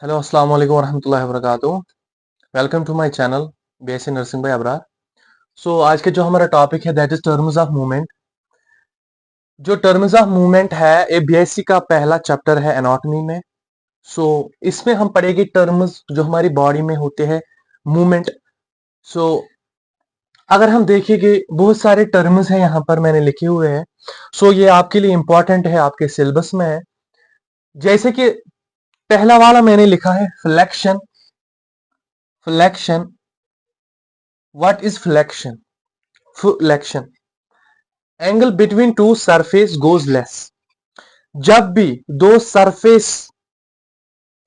Hello अस्सलाम वालेकुम रहमतुल्लाहि व बरकातुहू। Welcome to my channel BSc nursing by Abrar. आज के जो हमारा टॉपिक है that is terms of movement. जो टर्म्स ऑफ मूवमेंट है ये बीएससी का पहला चैप्टर है एनाटॉमी में। इसमें हम पढ़ेंगे टर्म्स जो हमारी बॉडी में होते हैं मूवमेंट। सो अगर हम देखेंगे बहुत सारे टर्म्स हैं यहाँ पर मैंने लिखे हुए हैं। ये आपके लिए इंपॉर्टेंट है, आपके सिलेबस में है। जैसे कि पहला वाला मैंने लिखा है flexion. Flexion, what is flexion? Flexion, angle between two surface goes less. जब भी दो सरफेस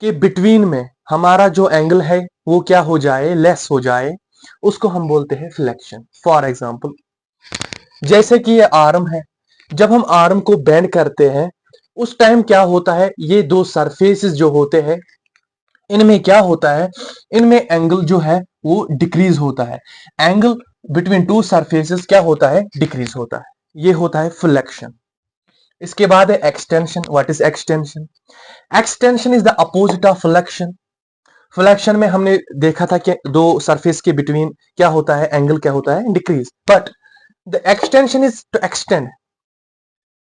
के बिटवीन में हमारा जो एंगल है वो क्या हो जाए, लेस हो जाए, उसको हम बोलते हैं फ्लेक्शन। फॉर एग्जाम्पल, जैसे कि ये आर्म है, जब हम आर्म को बेंड करते हैं उस टाइम क्या होता है, ये दो सरफेसेस जो होते हैं इनमें क्या होता है, इनमें एंगल जो है वो डिक्रीज होता है। एंगल बिटवीन टू सरफेसेस क्या होता है, डिक्रीज होता है। ये होता है फ्लेक्शन। इसके बाद है extension. What is extension? Extension is the opposite of flexion. Flexion में हमने देखा था कि दो सरफेस के बिटवीन क्या होता है, एंगल क्या होता है, decrease. But the extension is to extend.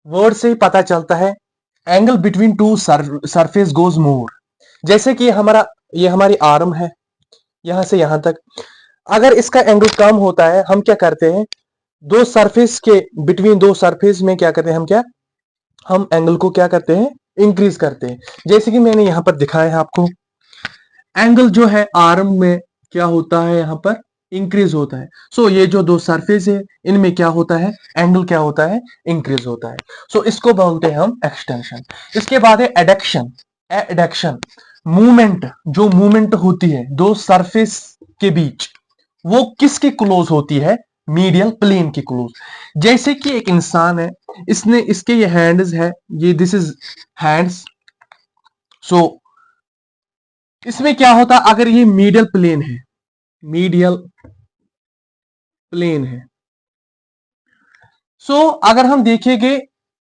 Word से ही पता चलता है angle between two surface goes more. जैसे कि ये हमारी आर्म है, यहां से यहां तक अगर इसका एंगल कम होता है हम क्या करते हैं, दो सरफेस के बिटवीन दो सरफेस में क्या करते हैं, हम एंगल को क्या करते हैं, इंक्रीज करते हैं। जैसे कि मैंने यहां पर दिखाया है आपको, एंगल जो है आर्म में क्या होता है, यहां पर इंक्रीज होता है। ये जो दो सरफेस है इनमें क्या होता है, एंगल क्या होता है, इंक्रीज होता है। इसको बोलते हैं हम एक्सटेंशन। इसके बाद है एडक्शन। एडक्शन, मूवमेंट, जो मूवमेंट होती है दो सरफेस के बीच, वो किसके क्लोज होती है, मीडियल प्लेन के क्लोज। जैसे कि एक इंसान है, इसने इसके ये हैंड्स है, ये दिस इज हैंड्स। सो इसमें क्या होता, अगर ये मीडियल प्लेन है, मीडियल प्लेन है, अगर हम देखेंगे,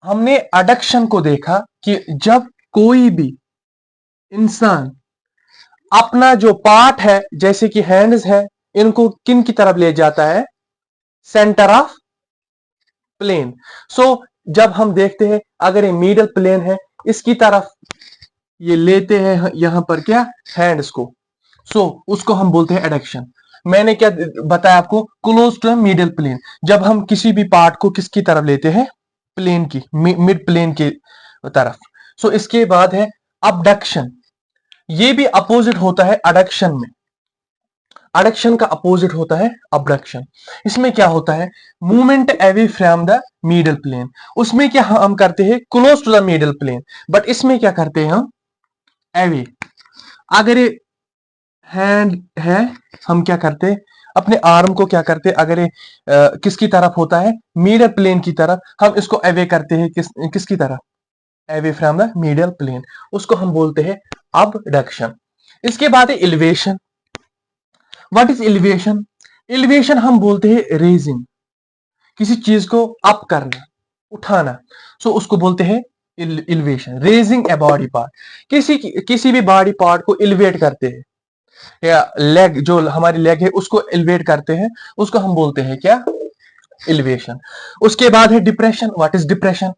हमने एडक्शन को देखा कि जब कोई भी इंसान अपना जो पार्ट है, जैसे कि हैंड्स है, इनको किन की तरफ ले जाता है, सेंटर ऑफ प्लेन। जब हम देखते हैं अगर ये मिडल प्लेन है, इसकी तरफ ये लेते हैं यहां पर क्या, हैंड्स को। उसको हम बोलते हैं एडक्शन। मैंने क्या बताया आपको, क्लोज टू मिडल प्लेन। जब हम किसी भी पार्ट को किसकी तरफ लेते हैं, प्लेन की, मिड प्लेन की तरफ। इसके बाद है अबडक्शन। ये भी अपोजिट होता है एडक्शन में। एडक्शन का अपोजिट होता है अबडक्शन। इसमें क्या होता है, movement away from the middle plane. उसमें क्या हम करते हैं, close to the middle plane. But इसमें क्या करते हैं हम, अवे। अगर ये हैंड है, हम क्या करते हैं, अपने आर्म को क्या करते हैं, अगर ये किसकी तरफ होता है, मिडल प्लेन की तरफ, हम इसको अवे करते हैं किसकी तरफ, away from the middle plane. उसको हम बोलते हैं अबडक्शन। इसके बाद है elevation. What is elevation? Elevation हम बोलते हैं रेजिंग, किसी चीज को अप करना, उठाना। उसको बोलते हैं elevation. Raising a body part, किसी भी बॉडी पार्ट को एलिवेट करते हैं, या लेग, जो हमारी लेग है उसको एलिवेट करते हैं, उसको हम बोलते हैं क्या, एलिवेशन। उसके बाद है depression. What is depression?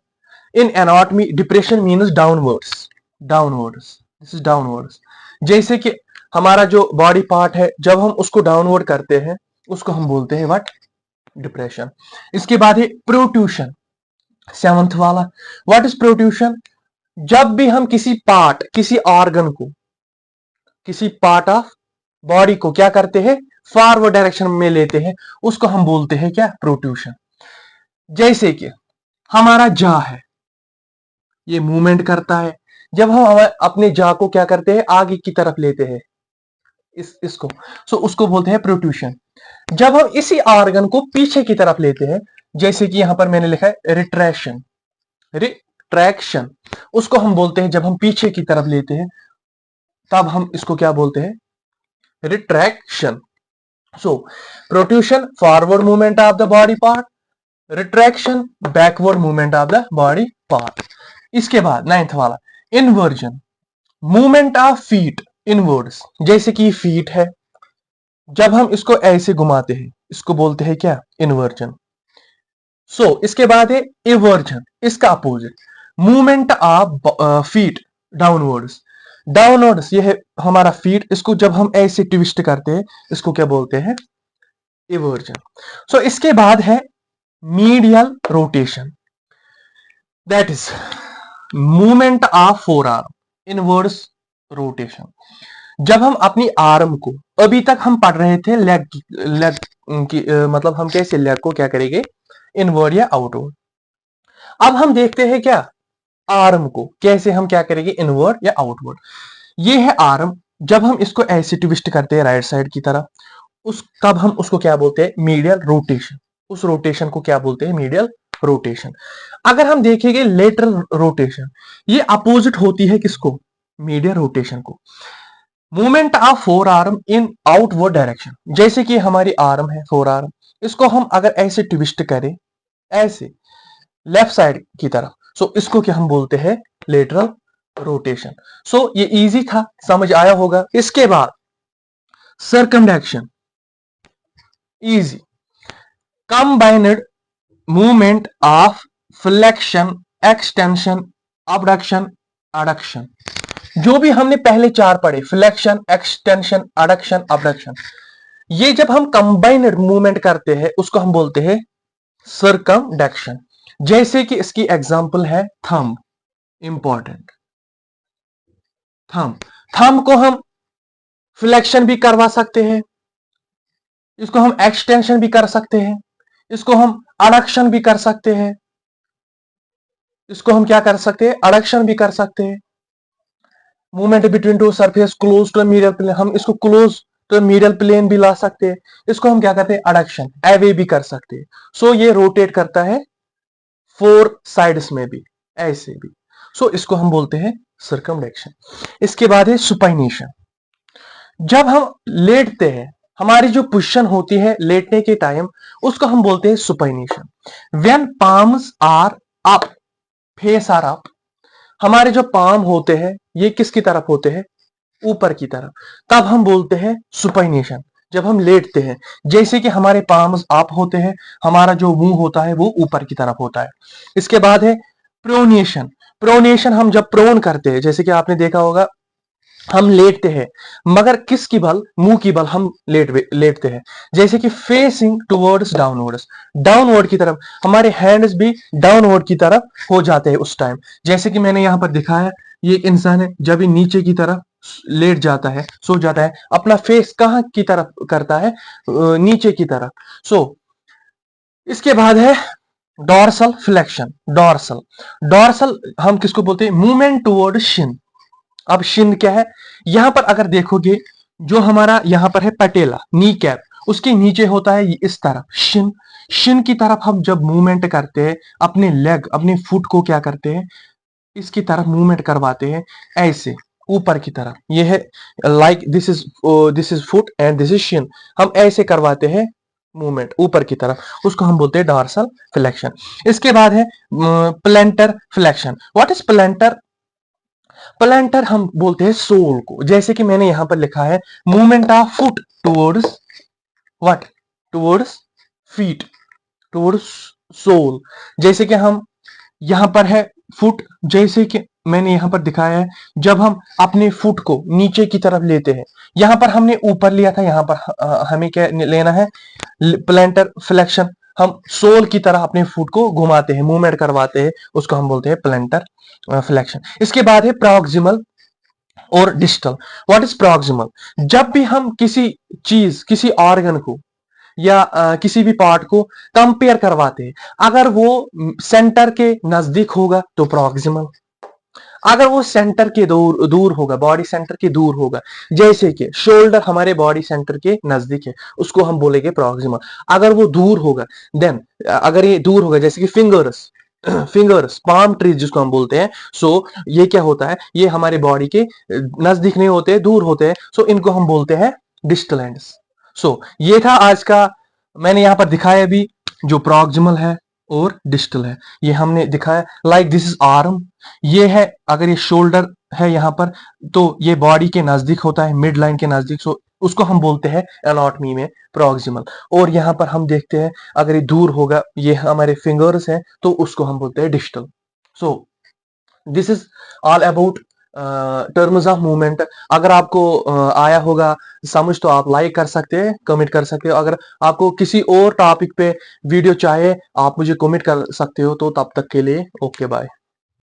In anatomy depression means downwards. Downwards, this is downwards. जैसे कि हमारा जो बॉडी पार्ट है, जब हम उसको डाउनवर्ड करते हैं उसको हम बोलते हैं व्हाट, डिप्रेशन। इसके बाद है प्रोट्रूशन, सेवंथ वाला। What is protrusion? जब भी हम किसी पार्ट, किसी ऑर्गन को, किसी पार्ट ऑफ बॉडी को क्या करते हैं, फॉरवर्ड डायरेक्शन में लेते हैं, उसको हम बोलते हैं क्या, प्रोट्रूशन। जैसे कि हमारा जा है, ये मूवमेंट करता है, जब हम अपने जा को क्या करते हैं, आगे की तरफ लेते हैं, इसको, उसको बोलते हैं प्रोट्रूशन। जब हम इसी ऑर्गन को पीछे की तरफ लेते हैं, जैसे कि यहां पर मैंने लिखा है रिट्रैक्शन, रिट्रैक्शन, उसको हम बोलते हैं, जब हम पीछे की तरफ लेते हैं तब हम इसको क्या बोलते हैं, retraction. Protrusion, forward movement of the body part, retraction, backward movement of the body part. इसके बाद नाइन्थ वाला, inversion, movement of feet. Inwards, जैसे कि फीट है, जब हम इसको ऐसे घुमाते हैं इसको बोलते हैं क्या, इन्वर्जन। इसके बाद है इवर्जन, इसका opposite, movement of feet downwards. Downwards ये है हमारा फीट, इसको जब हम ऐसे ट्विस्ट करते हैं इसको क्या बोलते हैं, इवर्जन। इसके बाद है medial rotation, that is movement of four arm, inverse rotation. जब हम अपनी आर्म को, अभी तक हम पढ़ रहे थे लेग की मतलब हम कैसे लेग को क्या करेंगे, इनवर्ड या आउटवर्ड। अब हम देखते हैं क्या, आर्म को कैसे हम क्या करेंगे, इनवर्ड या आउटवर्ड। ये है आर्म, जब हम इसको ऐसे ट्विस्ट करते हैं राइट साइड की तरफ, तब हम उसको क्या बोलते हैं, मीडियल रोटेशन। उस रोटेशन को क्या बोलते हैं, मीडियल रोटेशन। अगर हम देखेंगे लेटरल रोटेशन, ये अपोजिट होती है किसको, मीडियल रोटेशन को। Movement of four arm in outward direction, जैसे कि हमारी आर्म है फोर आर्म, इसको हम अगर ऐसे ट्विस्ट करें ऐसे लेफ्ट साइड की तरफ, इसको क्या हम बोलते हैं, लेटरल रोटेशन। ये इजी था, समझ आया होगा। इसके बाद circumduction, easy, combined movement of flexion, extension, abduction, adduction. जो भी हमने पहले चार पढ़े, फ्लेक्शन, एक्सटेंशन, अडक्शन, अबडक्शन, ये जब हम कंबाइंड मूवमेंट करते हैं उसको हम बोलते हैं सर्कमडक्शन। जैसे कि इसकी एग्जांपल है थंब, इंपॉर्टेंट, थंब को हम फ्लेक्शन भी करवा सकते हैं, इसको हम एक्सटेंशन भी कर सकते हैं, इसको हम अडक्शन भी कर सकते हैं, इसको हम क्या कर सकते हैं, अडक्शन भी कर सकते हैं। Movement between two surface close to medial plane, हम इसको क्लोज टू मीडियल प्लेन भी ला सकते हैं, इसको हम क्या करते हैं, अडक्शन, अवे भी कर सकते हैं। ये रोटेट करता है फोर साइड्स में भी, ऐसे भी। इसको हम बोलते हैं सर्कमडक्शन। इसके बाद है सुपाइनेशन, जब हम लेटते हैं, हमारी जो पोजीशन होती है लेटने के टाइम, उसको हम बोलते हैं supination. When palms are up, face are up, हमारे जो पाम होते हैं ये किसकी तरफ होते हैं, ऊपर की तरफ, तब हम बोलते हैं सुपाइनेशन। जब हम लेटते हैं, जैसे कि हमारे पाम्स अप होते हैं, हमारा जो मुंह होता है वो ऊपर की तरफ होता है। इसके बाद है प्रोनेशन। प्रोनेशन हम जब प्रोन करते हैं, जैसे कि आपने देखा होगा हम लेटते हैं, मगर किसकी बल, मुंह की बल हम लेटते हैं, जैसे कि फेसिंग टुवर्ड्स डाउनवर्ड्स, डाउनवर्ड की तरफ, हमारे हैंड्स भी डाउनवर्ड की तरफ हो जाते हैं उस टाइम। जैसे कि मैंने यहां पर दिखाया, ये इंसान है जब ये नीचे की तरफ लेट जाता है, सो जाता है, अपना फेस कहां की तरफ करता है, नीचे की तरफ। इसके बाद है डॉर्सल फ्लेक्शन। डॉर्सल, डॉर्सल हम किसको बोलते हैं, मूवमेंट टुवर्ड शिन। अब शिन क्या है, यहां पर अगर देखोगे, जो हमारा यहां पर है पटेला, नी कैप, उसके नीचे होता है इस तरफ शिन। शिन की तरफ हम जब मूवमेंट करते हैं, अपने लेग, अपने फुट को क्या करते हैं, इसकी तरफ मूवमेंट करवाते हैं, ऐसे ऊपर की तरफ। ये है like this is foot and this is Shin, हम ऐसे करवाते हैं मूवमेंट ऊपर की तरफ, उसको हम बोलते हैं डॉर्सल फ्लेक्शन। इसके बाद है planter flexion. What is planter, planter हम बोलते हैं सोल को, जैसे कि मैंने यहां पर लिखा है movement of foot towards what, towards feet, towards sole. जैसे कि हम यहां पर है फुट, जैसे कि मैंने यहां पर दिखाया है, जब हम अपने फुट को नीचे की तरफ लेते हैं, यहां पर हमने ऊपर लिया था, यहां पर हमें क्या लेना है, प्लेंटर फ्लेक्शन, हम सोल की तरह अपने फुट को घुमाते हैं, मूवमेंट करवाते हैं, उसको हम बोलते हैं प्लेंटर फ्लेक्शन। इसके बाद है प्रॉक्सिमल और डिस्टल। व्हाट इज प्रॉक्सिमल, जब भी हम किसी चीज, किसी ऑर्गन को या किसी भी पार्ट को कंपेयर करवाते हैं, अगर वो सेंटर के नजदीक होगा तो प्रॉक्सिमल, अगर वो सेंटर के दूर होगा, बॉडी सेंटर के दूर होगा, जैसे कि शोल्डर हमारे बॉडी सेंटर के नजदीक है, उसको हम बोलेंगे प्रॉक्सिमल। अगर वो दूर होगा, देन अगर ये दूर होगा, जैसे कि फिंगर्स, पाम ट्रीज जिसको हम बोलते हैं, ये क्या होता है, ये हमारे बॉडी के नजदीक नहीं होते, दूर होते हैं, इनको हम बोलते हैं डिस्टल एंड्स। ये था आज का, मैंने यहां पर दिखाया भी, जो प्रॉक्सिमल है, और डिस्टल है। ये हमने दिखाया लाइक दिस इज आर्म, ये है अगर ये शोल्डर है यहाँ पर तो ये बॉडी के नजदीक होता है, मिड लाइन के नजदीक, सो उसको हम बोलते हैं एनाटॉमी में प्रॉक्सिमल। और यहाँ पर हम देखते हैं अगर ये दूर होगा, ये हमारे फिंगर्स हैं, तो उसको हम बोलते हैं distal. So this is all about terms of movement. अगर आपको आया होगा समझ तो आप लाइक कर सकते हैं, कमेंट कर सकते हो। अगर आपको किसी और टॉपिक पे वीडियो चाहिए आप मुझे कमेंट कर सकते हो। तो तब तक के लिए ओके बाय।